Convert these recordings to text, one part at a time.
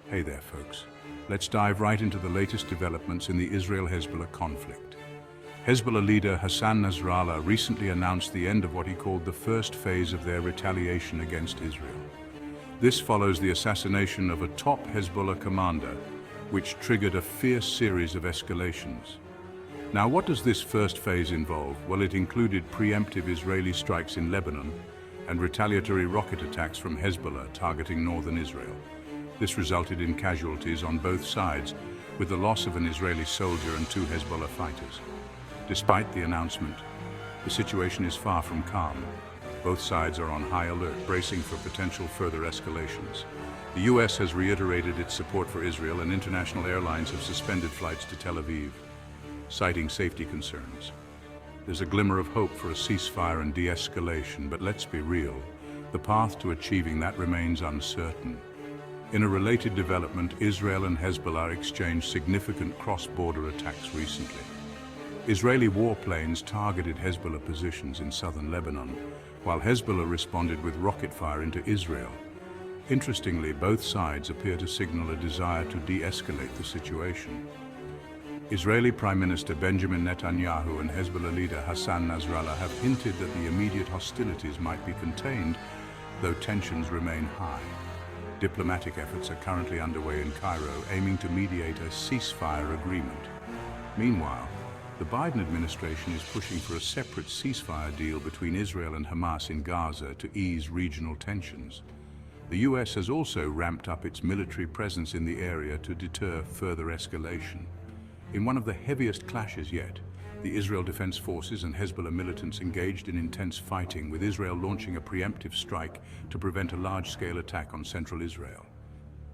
Hey there, folks. Let's dive right into the latest developments in the Israel-Hezbollah conflict. Hezbollah leader Hassan Nasrallah recently announced the end of what he called the first phase of their retaliation against Israel. This follows the assassination of a top Hezbollah commander, which triggered a fierce series of escalations. Now, what does this first phase involve? Well, it included preemptive Israeli strikes in Lebanon and retaliatory rocket attacks from Hezbollah targeting northern Israel. This resulted in casualties on both sides, with the loss of an Israeli soldier and 2 Hezbollah fighters. Despite the announcement, the situation is far from calm. Both sides are on high alert, bracing for potential further escalations. The US has reiterated its support for Israel, and international airlines have suspended flights to Tel Aviv, citing safety concerns. There's a glimmer of hope for a ceasefire and de-escalation, but let's be real, the path to achieving that remains uncertain. In a related development, Israel and Hezbollah exchanged significant cross-border attacks recently. Israeli warplanes targeted Hezbollah positions in southern Lebanon, while Hezbollah responded with rocket fire into Israel. Interestingly, both sides appear to signal a desire to de-escalate the situation. Israeli Prime Minister Benjamin Netanyahu and Hezbollah leader Hassan Nasrallah have hinted that the immediate hostilities might be contained, though tensions remain high. Diplomatic efforts are currently underway in Cairo, aiming to mediate a ceasefire agreement. Meanwhile, the Biden administration is pushing for a separate ceasefire deal between Israel and Hamas in Gaza to ease regional tensions. The US has also ramped up its military presence in the area to deter further escalation. In one of the heaviest clashes yet, the Israel Defense Forces and Hezbollah militants engaged in intense fighting, with Israel launching a preemptive strike to prevent a large-scale attack on central Israel.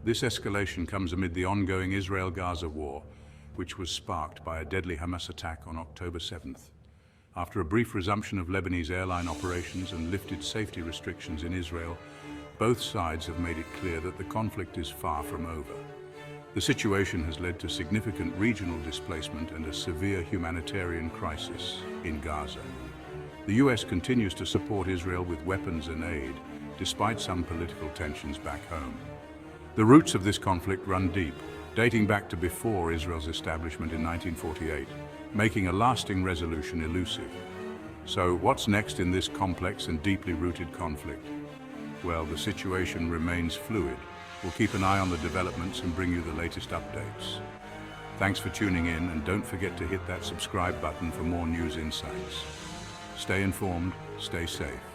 This escalation comes amid the ongoing Israel-Gaza war, which was sparked by a deadly Hamas attack on October 7th. After a brief resumption of Lebanese airline operations and lifted safety restrictions in Israel, both sides have made it clear that the conflict is far from over. The situation has led to significant regional displacement and a severe humanitarian crisis in Gaza. The US continues to support Israel with weapons and aid, despite some political tensions back home. The roots of this conflict run deep, dating back to before Israel's establishment in 1948, making a lasting resolution elusive. So, what's next in this complex and deeply rooted conflict? Well, the situation remains fluid. We'll keep an eye on the developments and bring you the latest updates. Thanks for tuning in, and don't forget to hit that subscribe button for more news insights. Stay informed, stay safe.